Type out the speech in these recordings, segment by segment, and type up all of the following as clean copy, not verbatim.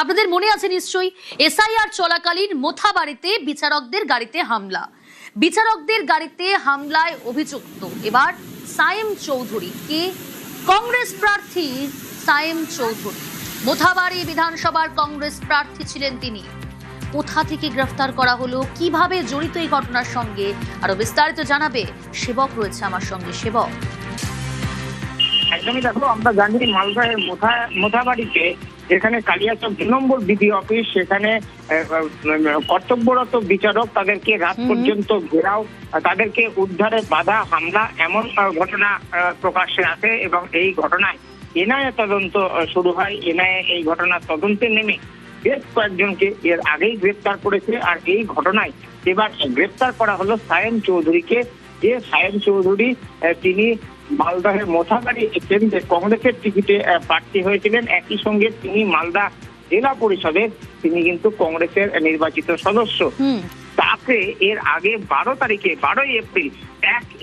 আপনাদের মনে আছে নিশ্চয়ই এসআইআর চলাকালীন মোথাবাড়িতে বিচারকদের গাড়িতে হামলা। বিচারকদের গাড়িতে হামলায় অভিযুক্ত এবার সায়েম চৌধুরী। কে? কংগ্রেস প্রার্থী সায়েম চৌধুরী। মোথাবাড়ি বিধানসভার কংগ্রেস প্রার্থী ছিলেন তিনি। কোথা থেকে গ্রেফতার করা হলো, কিভাবে জড়িত এই ঘটনার সঙ্গে, আরো বিস্তারিত জানাবে সেবক রয়েছে আমার সঙ্গে। সেবক, একদমই দেখো, আমরা জানি মালদার মোথাবাড়িতে যেখানে কালিয়াচক 2 নম্বর বিডিও অফিস, সেখানে কর্তব্যরত বিচারক তাদেরকে রাত পর্যন্ত ঘেরাও, তাদেরকে উদ্ধারে বাধা, হামলা, এমন ঘটনা প্রকাশ্যে আসে এবং এই ঘটনায় এনআইএ তদন্ত শুরু হয়। এনআইএ এই ঘটনার তদন্তে নেমে বেশ কয়েকজনকে এর আগেই গ্রেফতার করেছে। আর এই ঘটনায় এবার গ্রেফতার করা হলো সায়েম চৌধুরীকে। যে সায়েম চৌধুরী তিনি মালদাহের মোথাবাড়ি কেন্দ্রে কংগ্রেসের টিকিটে প্রার্থী হয়েছিলেন। একই সঙ্গে তিনি মালদা জেলা পরিষদের তিনি কিন্তু কংগ্রেসের নির্বাচিত সদস্য। তাকে এর আগে 12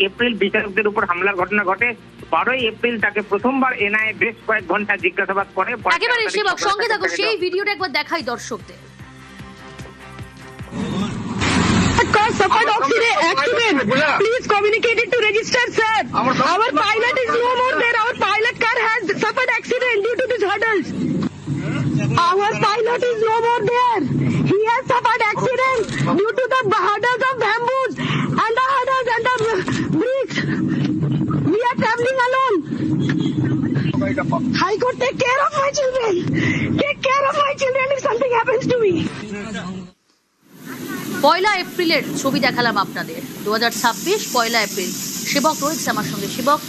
এপ্রিল বিচারকদের উপর হামলার ঘটনা ঘটে। 12 এপ্রিল তাকে প্রথমবার এনআইএ বেশ কয়েক ঘন্টা জিজ্ঞাসাবাদ করে। একেবারে সেবক সঙ্গে থাকো, সেই ভিডিওটা একবার দেখাই দর্শকদের। Suffered accident. Please communicate it to register, sir. Our pilot is no more there. Our pilot car has suffered accident due to these hurdles. Our pilot is no more there. He has suffered accident due to the hurdles of bamboos and the hurdles and the bricks. We are traveling alone. High Court, take care of my children. Take care of my children if something happens to me. 1 এপ্রিলের ছবি দেখালাম আপনাদের, 2026 1 April. সেবক রয়েছে আমার সঙ্গে। সেবক,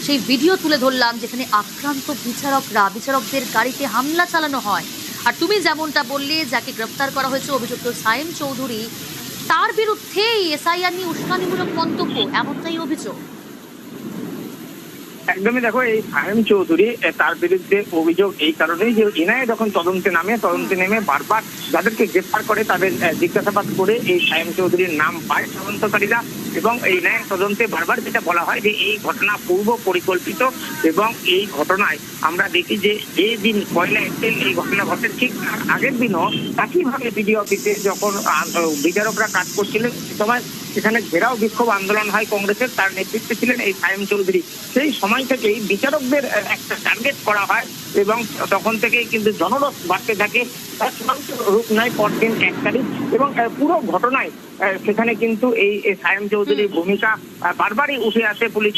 সেই ভিডিও তুলে ধরলাম যেখানে আক্রান্ত বিচারকদের গাড়িতে হামলা চালানো হয়। আর তুমি যেমনটা বললে, যাকে গ্রেফতার করা হয়েছে অভিযুক্ত সায়েম চৌধুরী, তার বিরুদ্ধে এসআইআর নিয়ে উস্কানিমূলক মন্তব্য, এমনটাই অভিযোগ। একদমই দেখো, এই সায়েম চৌধুরী তার বিরুদ্ধে অভিযোগ এই কারণেই যে এনআইএ যখন তদন্তে নেমে বারবার যাদেরকে গ্রেফতার করে তাদের জিজ্ঞাসাবাদ করে এই সায়েম চৌধুরীর নাম পায় তদন্তকারীরা। এবং এই এনআইএ তদন্তে বারবার যেটা বলা হয় যে এই ঘটনা পূর্ব পরিকল্পিত। এবং এই ঘটনায় আমরা দেখি যে দিন 1 এপ্রিল এই ঘটনা ঘটে, ঠিক তার আগের দিনও একইভাবে বিডিও অফিসে যখন বিচারকরা কাজ করছিলেন সে সময় সেখানে ঘেরাও বিক্ষোভ আন্দোলন হয় কংগ্রেসের। তার নেতৃত্বে ছিলেন এই সায়েম চৌধুরী। সেই সময় থেকেই বিচারকদের একটা টার্গেট করা হয় এবং তখন থেকেই কিন্তু জনরোষ বাড়তে থাকে। তার চূড়ান্ত রূপ নেয় পরদিন 1 তারিখ। এবং পুরো ঘটনায় সেখানে কিন্তু এই সায়েম চৌধুরীর ভূমিকা বারবারই উঠে আসে পুলিশ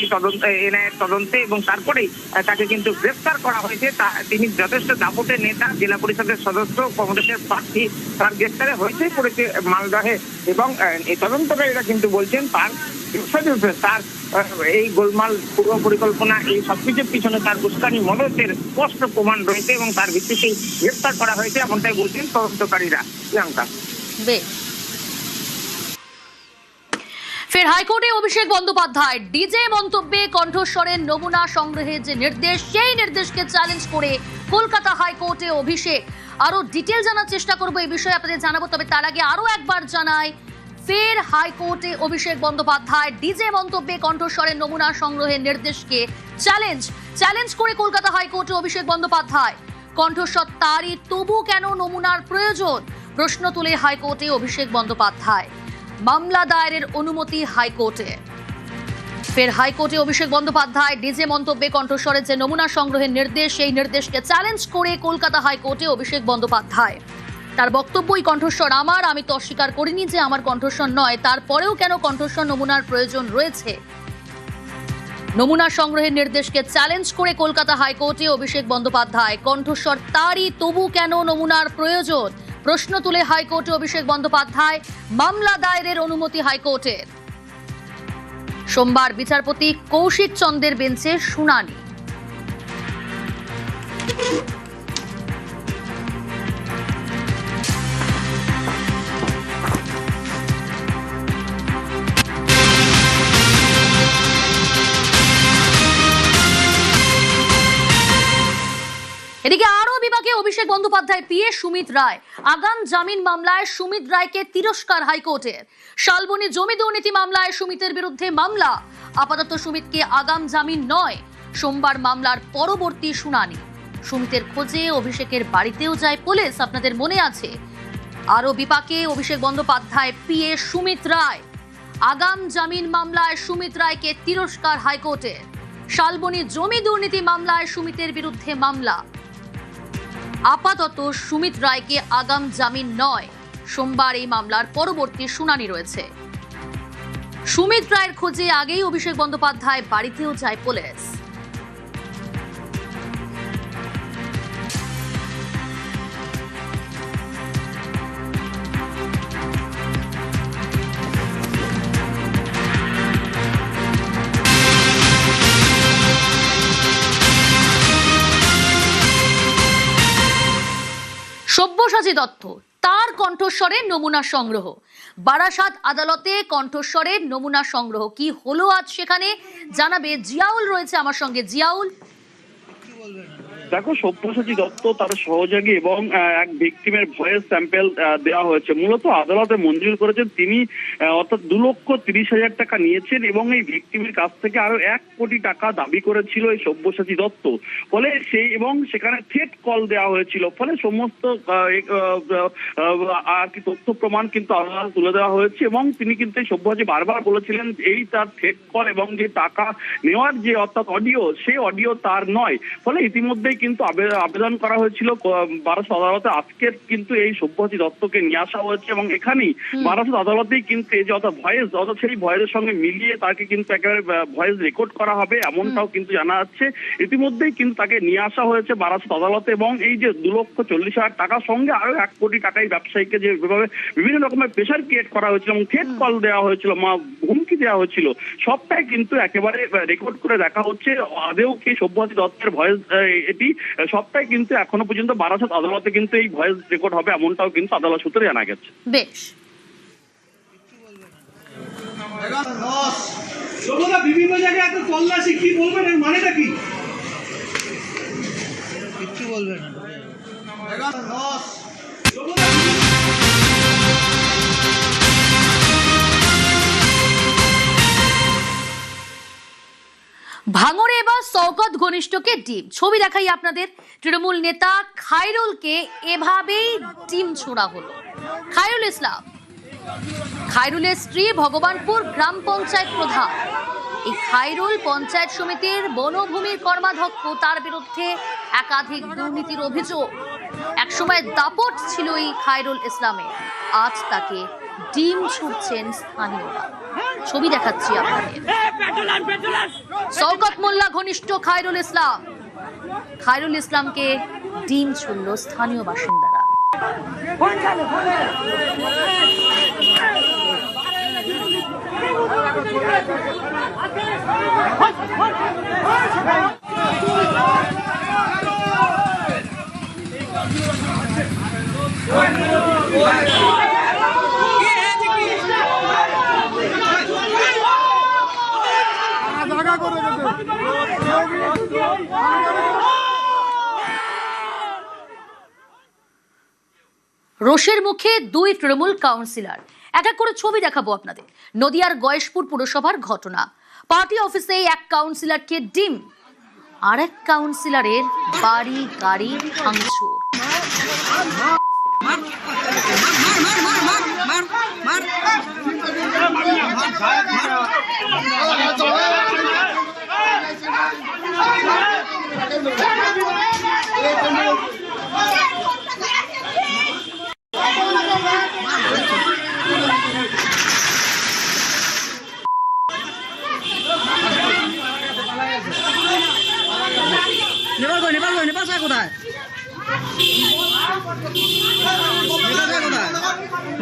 এনআইএ তদন্তে। এবং তারপরেই তাকে কিন্তু গ্রেফতার করা হয়েছে। তিনি যথেষ্ট দাপটের নেতা, জেলা পরিষদের সদস্য, কংগ্রেসের প্রার্থী। তার গ্রেফতারে হয়েছে পড়েছে মালদহে। এবং এই তদন্তকারীরা কিন্তু বলছেন তার এই গোলমাল পূর্ব পরিকল্পনা, এই সবকিছুর পিছনে তার উস্কানি মদতের স্পষ্ট প্রমাণ রয়েছে এবং তার ভিত্তিতেই গ্রেফতার করা হয়েছে, এমনটাই বলছেন তদন্তকারীরা। প্রিয়াঙ্কা, ফের হাইকোর্টে অভিষেক বন্দ্যোপাধ্যায় ডিজে মন্তব্যে কণ্ঠস্বরের নমুনা সংগ্রহের যে নির্দেশ, সেই নির্দেশকে চ্যালেঞ্জ করে কলকাতা হাইকোর্টে অভিষেক। আরো ডিটেল জানার চেষ্টা করবো এই বিষয়ে, আপনাদের জানাবো। তবে তার আগে আরো একবার জানাই, ফের হাইকোর্টে অভিষেক বন্দ্যোপাধ্যায় ডিজে মন্তব্যে কণ্ঠস্বরের নমুনা সংগ্রহের নির্দেশকে চ্যালেঞ্জ করে কলকাতা হাইকোর্টে অভিষেক বন্দ্যোপাধ্যায়। কণ্ঠস্বর তারই, তবু কেন নমুনার প্রয়োজন? প্রশ্ন তুলে হাইকোর্টে অভিষেক বন্দ্যোপাধ্যায়। মামলা দায়েরের অনুমতি হাইকোর্টে। ফের হাইকোর্টে অভিষেক বন্দ্যোপাধ্যায় ডিজে মন্তব্যে কণ্ঠস্বরের যে নমুনা সংগ্রহের নির্দেশ, সেই নির্দেশকে চ্যালেঞ্জ করে কলকাতা হাইকোর্টে অভিষেক বন্দ্যোপাধ্যায়। তার বক্তব্যই কণ্ঠস্বর আমার, আমি তো অস্বীকার করিনি যে আমার কণ্ঠস্বর নয়, তারপরেও কেন কণ্ঠস্বর নমুনার প্রয়োজন রয়েছে? নমুনা সংগ্রহের নির্দেশকে চ্যালেঞ্জ করে কলকাতা হাইকোর্টে অভিষেক বন্দ্যোপাধ্যায়। কণ্ঠস্বর তারই, তবু কেন নমুনার প্রয়োজন? প্রশ্ন তুলে হাইকোর্টে অভিষেক বন্দ্যোপাধ্যায়। মামলা দায়েরের অনুমতি হাইকোর্টের। সোমবার বিচারপতি কৌশিক চন্দ্রের বেঞ্চে শুনানি। এদিকে আরো বিভাগে অভিষেক বন্দ্যোপাধ্যায় পিএ সুমিত রায়। আগাম জামিন মামলায় সুমিত রায়কে তিরস্কার হাইকোর্টের। শালবনী জমি দুর্নীতি মামলায় সুমিতের বিরুদ্ধে মামলা। আপাতত সুমিতকে আগাম জামিন নয়, সোমবার মামলার পরবর্তী শুনানি। সুমিতের খোঁজে অভিষেকের বাড়িতেও যায় পুলিশ, আপনাদের মনে আছে। আরও বিপাকে অভিষেক বন্দ্যোপাধ্যায় পিএ সুমিত রায়। আগাম জামিন মামলায় সুমিত রায়কে তিরস্কার হাইকোর্টের। শালবনী জমি দুর্নীতি মামলায় সুমিতের বিরুদ্ধে মামলা। আপাতত সুমিত রায়কে আগাম জামিন নয়, সোমবার এই মামলার পরবর্তী শুনানি রয়েছে। সুমিত রায়ের খোঁজে আগেই অভিষেক বন্দ্যোপাধ্যায় বাড়িতেও যায় পুলিশ। সব্যসাচী দত্ত, তার কণ্ঠস্বরের নমুনা সংগ্রহ। বারাসাত আদালতে কণ্ঠস্বরের নমুনা সংগ্রহ কি হলো আজ সেখানে জানাবে জিয়াউল রয়েছে আমার সঙ্গে। জিয়াউল, দেখো, সব্যসাচী দত্ত তার সহযোগী এবং এক ভিকটিমের ভয়েস স্যাম্পেল দেওয়া হয়েছে। মূলত আদালতে মঞ্জুর করেছেন তিনি, অর্থাৎ 2,30,000 টাকা নিয়েছেন এবং এই ভিকটিমের কাছ থেকে আরো 1 কোটি টাকা দাবি করেছিল এই সব্যসাচী দত্ত। ফলে সেই এবং সেখানে থ্রেট কল দেওয়া হয়েছিল। ফলে সমস্ত আর কি তথ্য প্রমাণ কিন্তু আদালতে তুলে দেওয়া হয়েছে এবং তিনি কিন্তু এই সব্যসাচী বারবার বলেছিলেন এই তার থ্রেট কল এবং যে টাকা নেওয়ার যে অর্থাৎ অডিও, সেই অডিও তার নয়। ফলে ইতিমধ্যে কিন্তু আবেদন করা হয়েছিল বারাসাত আদালতে। আজকের কিন্তু এই সব্যসাচী দত্তকে নিয়ে আসা হয়েছে এবং এখানেই বারাসাত আদালতেই কিন্তু এই যে অর্থাৎ ভয়েস, অর্থাৎ সেই ভয়েসের সঙ্গে মিলিয়ে তাকে কিন্তু একেবারে ভয়েস রেকর্ড করা হবে এমনটাও কিন্তু জানা যাচ্ছে। ইতিমধ্যেই কিন্তু তাকে নিয়ে আসা হয়েছে বারাসাত আদালতে এবং এই যে 2,40,000 টাকার সঙ্গে আরো 1 কোটি টাকা এই ব্যবসায়ীকে যেভাবে বিভিন্ন রকমের প্রেশার ক্রিয়েট করা হয়েছিল এবং থ্রেট কল দেওয়া হয়েছিল, হুমকি দেওয়া হয়েছিল, সবটাই কিন্তু একেবারে রেকর্ড করে দেখা হচ্ছে। আদেও কি সব্যসাচী দত্তের ভয়েস এটি সবটাই কিন্তু এখনো পর্যন্ত বারাসাত আদালতে কিন্তু এই ভয়েস রেকর্ড হবে এমনটাও কিন্তু আদালত সূত্রে জানা গেছে। বেশ, বিভিন্ন জায়গায় এত তল্লাশি, কি বলবেন এর মানেটা কি? কিচ্ছু বলবেন না। ভাঙড়ে এবার শওকত ঘনিষ্ঠকে ডিম। ছবি দেখাই আপনাদের। তৃণমূল নেতা খায়রুলকে এভাবেই ডিম ছোড়া হলো। খায়রুল ইসলাম, খায়রুলের স্ত্রী ভগবানপুর গ্রাম পঞ্চায়েত প্রধান। এই খায়রুল পঞ্চায়েত সমিতির বনভূমির কর্মাধ্যক্ষ, তার বিরুদ্ধে একাধিক দুর্নীতির অভিযোগ। একসময় দাপট ছিল এই খায়রুল ইসলামের, আজ তাকে ডিম ছুড়ছেন স্থানীয়রা। ছবি দেখাচ্ছি আপনাদের। শওকত মোল্লা ঘনিষ্ঠ খায়রুল ইসলাম, খায়রুল ইসলামকে ডিম ছুড়ল স্থানীয় বাসিন্দারা। রোষের মুখে 2 তৃণমূল কাউন্সিলর। এক এক করে ছবি দেখাবো আপনাদের। নদিয়ার গয়েশপুর পুরসভার ঘটনা। পার্টি অফিসে এক কাউন্সিলরকে ডিম, আর এক কাউন্সিলরের বাড়ি গাড়ি ভাঙচুর। নেপাল যায় কোথায়?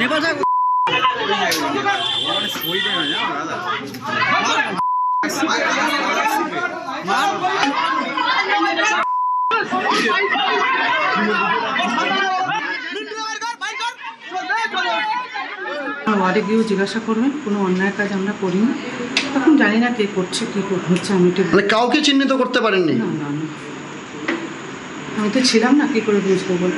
নেপাল যায় ওয়ার্ডে গিয়েও জিজ্ঞাসা করবেন, কোনো অন্যায় কাজ আমরা করিনি। এখন জানি না কে করছে, কি হচ্ছে, আমি ঠিক মানে কাউকে চিহ্নিত করতে পারেননি? না, আমি তো ছিলাম না, কি করে বুঝবো বল।